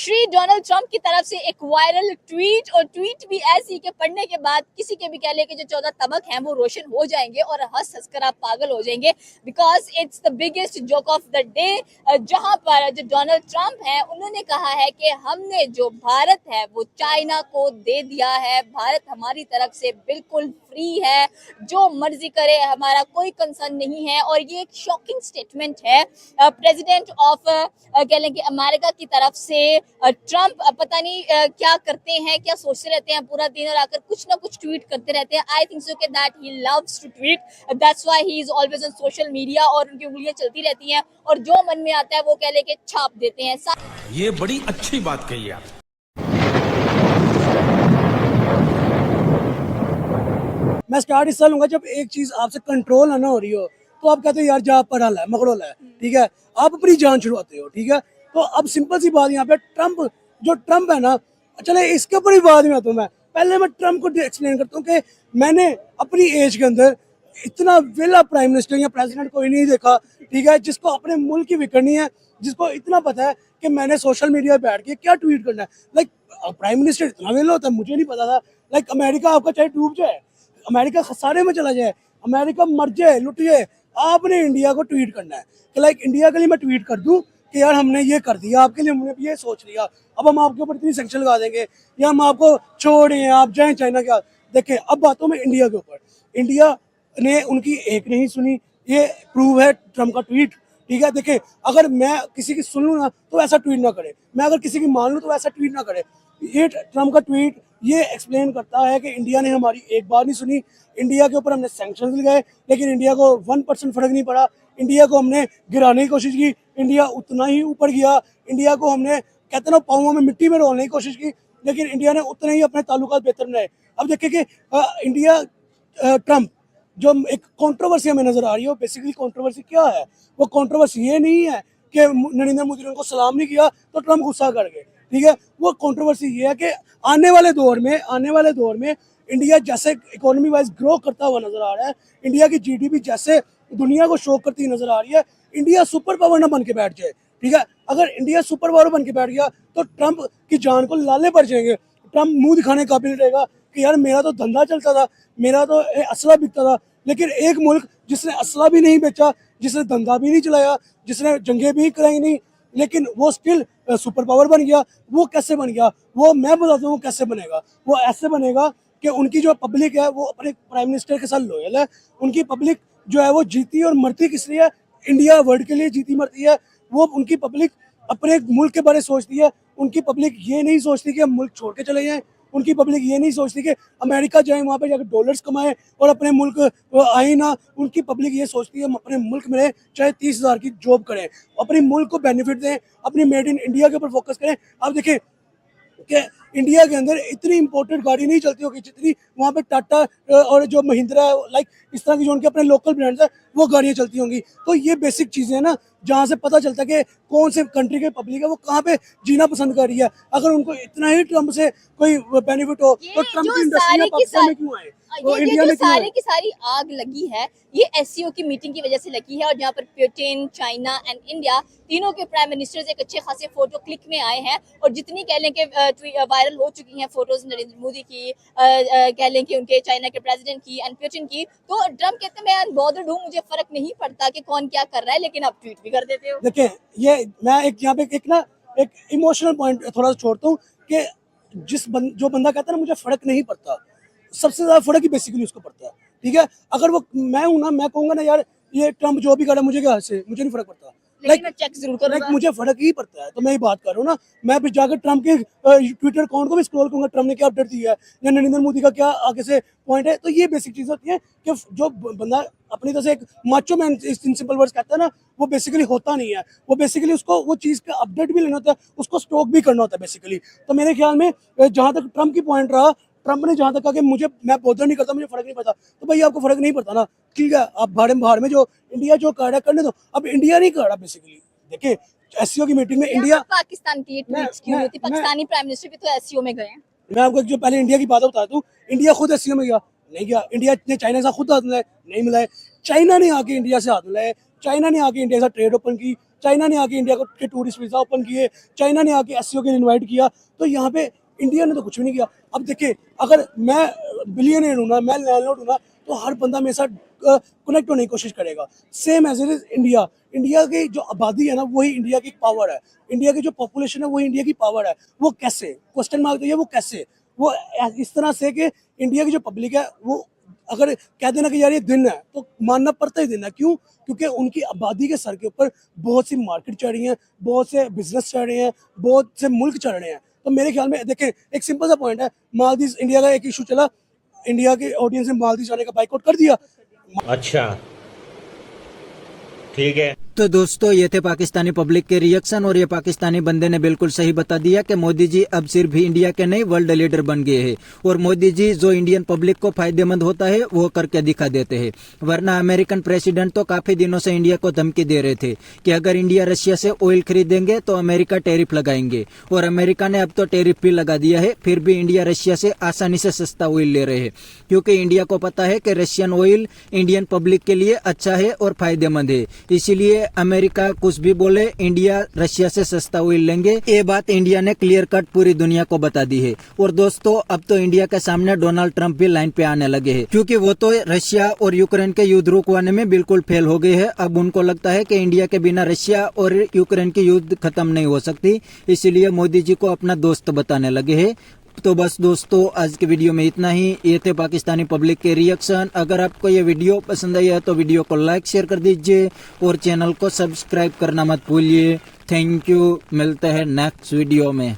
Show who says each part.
Speaker 1: Shri Donald Trump की तरफ से एक वायरल ट्वीट, और ट्वीट भी ऐसी कि पढ़ने के बाद किसी के भी कह ले कि जो 14 तबक हैं वो रोशन हो जाएंगे और हंस हंस कर आप पागल हो जाएंगे, because it's the biggest joke of the day. जहां पर जो डोनाल्ड ट्रंप है उन्होंने कहा है कि हमने जो भारत है वो चाइना को दे दिया है, भारत हमारी तरफ से बिल्कुल फ्री है, जो मर्जी करे, हमारा कोई कंसर्न नहीं है। और ये एक शॉकिंग स्टेटमेंट है प्रेसिडेंट ऑफ कह लें कि अमेरिका की तरफ से। ट्रंप पता नहीं क्या करते हैं, क्या सोचते रहते हैं पूरा दिन, और आकर कुछ ना कुछ ट्वीट करते रहते हैं। आई थिंक सो कि that he loves to tweet, that's why he is always on social media, और उनकी उंगलियां चलती रहती हैं और जो मन में आता है वो कह लेके छाप देते हैं।
Speaker 2: ये बड़ी अच्छी बात कही आप।
Speaker 3: मैं स्टार्ट इससे लूंगा, जब एक चीज आपसे कंट्रोल ना हो रही हो तो आप कहते हो यार जा पढ़ा है मकड़ोल है, ठीक है, आप अपनी जान छुड़वाते हो, ठीक है। तो अब सिंपल सी बात यहाँ पे ट्रंप है ना, चले इसके ऊपर ही बात में आता हूँ। मैं पहले मैं ट्रंप को एक्सप्लेन करता हूँ कि मैंने अपनी एज के अंदर इतना वेला प्राइम मिनिस्टर या प्रेसिडेंट कोई नहीं देखा, ठीक है, जिसको अपने मुल्क की फिक्र नहीं है, जिसको इतना पता है कि मैंने सोशल मीडिया पे बैठ के क्या ट्वीट करना है। लाइक प्राइम मिनिस्टर इतना वेला होता है, मुझे नहीं पता था। लाइक अमेरिका आपका चाहे डूब जाए, अमेरिका खसारे में चला जाए, अमेरिका मर जाए, लुट जाए, आपने इंडिया को ट्वीट करना है कि लाइक इंडिया के लिए मैं ट्वीट कर दूं कि यार हमने ये कर दिया आपके लिए, हमने ये सोच लिया, अब हम आपके ऊपर इतनी सैंक्शन लगा देंगे या हम आपको छोड़े आप जाएं चाइना के। देखें अब बातों में इंडिया के ऊपर, इंडिया ने उनकी एक नहीं सुनी, ये प्रूव है ट्रम्प का ट्वीट, ठीक है। देखें अगर मैं किसी की सुन लूँ ना तो ऐसा ट्वीट ना करे, मैं अगर किसी की मान लूँ तो ऐसा ट्वीट ना करे। ये ट्रम्प का ट्वीट ये एक्सप्लेन करता है कि इंडिया ने हमारी एक बार नहीं सुनी, इंडिया के ऊपर हमने सैंक्शन लगाए लेकिन इंडिया को 1% फर्क नहीं पड़ा, इंडिया को हमने गिराने की कोशिश की, इंडिया उतना ही ऊपर गया, इंडिया को हमने कहते ना पाँवों में मिट्टी में रोलने की कोशिश की, लेकिन इंडिया ने उतने ही अपने ताल्लुकात बेहतर बनाए। अब देखिए कि इंडिया ट्रम्प जो एक कंट्रोवर्सी हमें नजर आ रही है, बेसिकली कंट्रोवर्सी क्या है, वो कंट्रोवर्सी ये नहीं है कि नरेंद्र मोदी ने उनको सलाम नहीं किया तो ट्रम्प गुस्सा कर गए, ठीक है। वो कंट्रोवर्सी ये है कि आने वाले दौर में इंडिया जैसे इकोनॉमी वाइज ग्रो करता हुआ नजर आ रहा है, इंडिया की जीडीपी जैसे दुनिया को शो करती नजर आ रही है, इंडिया सुपर पावर ना बन के बैठ जाए, ठीक है। अगर इंडिया सुपर पावर बन के बैठ गया तो ट्रम्प की जान को लाले पड़ जाएंगे, ट्रम्प मुंह दिखाने काबिल रहेगा कि यार मेरा तो धंधा चलता था, मेरा तो असला बिकता था, लेकिन एक मुल्क जिसने असला भी नहीं बेचा, जिसने धंधा भी नहीं चलाया, जिसने जंगें भी कराई नहीं, लेकिन वो स्टिल सुपर पावर बन गया। वो कैसे बन गया, वो मैं बताता हूँ कैसे बनेगा। वो ऐसे बनेगा कि उनकी जो पब्लिक है वो अपने प्राइम मिनिस्टर के साथ लॉयल है, उनकी पब्लिक जो है वो जीती और मरती किस लिए, इंडिया वर्ल्ड के लिए जीती मरती है। वो उनकी पब्लिक अपने मुल्क के बारे में सोचती है, उनकी पब्लिक ये नहीं सोचती कि हम मुल्क छोड़ के चले जाएं, उनकी पब्लिक ये नहीं सोचती कि अमेरिका जाए वहाँ पे जाकर डॉलर्स कमाएं और अपने मुल्क आए ना। उनकी पब्लिक ये सोचती है हम अपने मुल्क में रहें, चाहे 30,000 की जॉब करें, अपने मुल्क को बेनिफिट दें, अपनी मेड इन इंडिया के ऊपर फोकस करें। आप देखिए कि इंडिया के अंदर इतनी इंपोर्टेड गाड़ी नहीं चलती होगी जितनी वहाँ पे टाटा और जो महिंद्रा है, लाइक इस तरह की जो उनके अपने लोकल ब्रांड्स है वो गाड़ियाँ चलती होंगी। तो ये बेसिक चीज़ें हैं ना, जहाँ से पता चलता है कि कौन से कंट्री के पब्लिक है वो कहाँ पे जीना पसंद कर रही है। अगर उनको इतना ही ट्रम्प से कोई बेनिफिट हो तो ट्रम्प की इंडस्ट्री में पाकिस्तान में क्यों आए, वो इंडिया में क्यों
Speaker 1: सारी की सारी आग लगी है ये एससीओ की मीटिंग की वजह से लगी है, और जहाँ पर पुतिन, चाइना एंड इंडिया तीनों के प्राइम मिनिस्टर्स एक अच्छे खासे फोटो क्लिक में आए हैं। और जितनी कह लें कि वायरल हो चुकी हैं फोटोज नरेंद्र मोदी की, कह लें कि उनके चाइना के प्रेसिडेंट की एंड पुतिन की, तो ट्रम्प कहते हैं मैं अनबॉदर्ड हूँ, मुझे फर्क नहीं पड़ता कि कौन क्या कर रहा है, लेकिन आप ट्वीट भी कर देते हो।
Speaker 3: देखिए ये मैं एक यहाँ पे एक इमोशनल पॉइंट थोड़ा सा छोड़ता हूँ कि जो बंदा कहता है ना मुझे फर्क नहीं पड़ता, सबसे ज्यादा फर्क ही बेसिकली उसको पड़ता है, ठीक है। अगर वो मैं हूँ ना, मैं कहूँगा ना यार ये ट्रम्प जो भी कर रहा है मुझे क्या से मुझे नहीं फर्क पड़ता,
Speaker 1: लेकिन चेक जरूर करूंगा,
Speaker 3: मुझे फर्क ही पड़ता है। तो मैं ये बात कर रहा हूँ ना, मैं फिर जाकर ट्रम्प के ट्विटर अकाउंट को भी स्क्रॉल करूंगा, ट्रम्प ने क्या अपडेट दिया है या नरेंद्र मोदी का क्या आगे से पॉइंट है। तो ये बेसिक चीज होती है कि जो बंदा अपनी तरह से एक macho man in simple words कहता है ना, वो बेसिकली होता नहीं है, वो बेसिकली उसको वो चीज का अपडेट भी लेना होता है, उसको स्टॉक भी करना होता है बेसिकली। तो मेरे ख्याल में जहां तक ट्रम्प की पॉइंट रहा, ट्रम्प ने जहां तक कहा कि मैं बॉदर नहीं करता, मुझे फर्क नहीं पड़ता, तो भाई आपको फर्क नहीं पड़ता ना, ठीक है, आप बाहर में जो इंडिया जो कर रहा है करने दो। अब इंडिया नहीं कर रहा बेसिकली, देखिए एससीओ की मीटिंग में इंडिया
Speaker 1: पाकिस्तान की ट्वीट्स क्यों होती, पाकिस्तानी प्राइम मिनिस्टर भी तो एससीओ में गए हैं।
Speaker 3: मैं आपको जो पहले इंडिया की बात बताता हूँ, इंडिया खुद एससीओ में गया नहीं गया, इंडिया ने चाइना से खुद हाथ मिलाए नहीं मिलाए, चाइना ने आके इंडिया से हाथ मिलाए, चाइना ने आके इंडिया से ट्रेड ओपन की, चाइना ने आके इंडिया को के टूरिस्ट वीज़ा ओपन किए, चाइना ने आके एससीओ के लिए इन्वाइट किया, तो यहाँ पे इंडिया ने तो कुछ भी नहीं किया। अब देखिए, अगर मैं बिलियनियर हूँ ना, मैं लैंडलॉर्ड हूँ ना, तो हर बंदा मेरे साथ कनेक्ट होने की कोशिश करेगा। Same as it is India, India की जो आबादी है ना, वही इंडिया की पावर है। इंडिया की जो पॉपुलेशन है, वही इंडिया की पावर है। वो कैसे, क्वेश्चन मार्क तो ये, वो कैसे, वो इस तरह से कि इंडिया की जो पब्लिक है, वो अगर कह देना कि यार ये दिन है, तो मानना पड़ता ही दिन है। क्यों? क्योंकि उनकी आबादी के सर के ऊपर बहुत सी मार्केट चढ़ रही हैं, बहुत से बिजनेस चढ़ रहे हैं, बहुत से मुल्क चढ़ रहे हैं। तो मेरे ख्याल में देखें, एक सिंपल सा पॉइंट है, मालदीव, इंडिया का एक इशू चला, इंडिया के ऑडियंस ने मालदीव जाने का बाइकआउट कर दिया।
Speaker 4: अच्छा, ठीक है।
Speaker 5: तो दोस्तों, ये थे पाकिस्तानी पब्लिक के रिएक्शन, और ये पाकिस्तानी बंदे ने बिल्कुल सही बता दिया कि मोदी जी अब सिर्फ इंडिया के नहीं वर्ल्ड लीडर बन गए हैं, और मोदी जी जो इंडियन पब्लिक को फायदेमंद होता है वो करके दिखा देते हैं। वरना अमेरिकन प्रेसिडेंट तो काफी दिनों से इंडिया को धमकी दे रहे थे कि अगर इंडिया रशिया से ऑयल खरीदेंगे तो अमेरिका टैरिफ लगाएंगे, और अमेरिका ने अब तो टैरिफ भी लगा दिया है। फिर भी इंडिया रशिया से आसानी से सस्ता ऑयल ले रहे हैं, क्योंकि इंडिया को पता है कि रशियन ऑयल इंडियन पब्लिक के लिए अच्छा है और फायदेमंद है। इसीलिए अमेरिका कुछ भी बोले, इंडिया रशिया से सस्ता ऑयल लेंगे, ये बात इंडिया ने क्लियर कट पूरी दुनिया को बता दी है। और दोस्तों, अब तो इंडिया के सामने डोनाल्ड ट्रंप भी लाइन पे आने लगे हैं, क्योंकि वो तो रशिया और यूक्रेन के युद्ध रुकवाने में बिल्कुल फेल हो गए हैं। अब उनको लगता है कि इंडिया के बिना रशिया और यूक्रेन की युद्ध खत्म नहीं हो सकती, इसीलिए मोदी जी को अपना दोस्त बताने लगे हैं। तो बस दोस्तों, आज के वीडियो में इतना ही। ये थे पाकिस्तानी पब्लिक के रिएक्शन। अगर आपको ये वीडियो पसंद आई है तो वीडियो को लाइक शेयर कर दीजिए, और चैनल को सब्सक्राइब करना मत भूलिए। थैंक यू, मिलते हैं नेक्स्ट वीडियो में।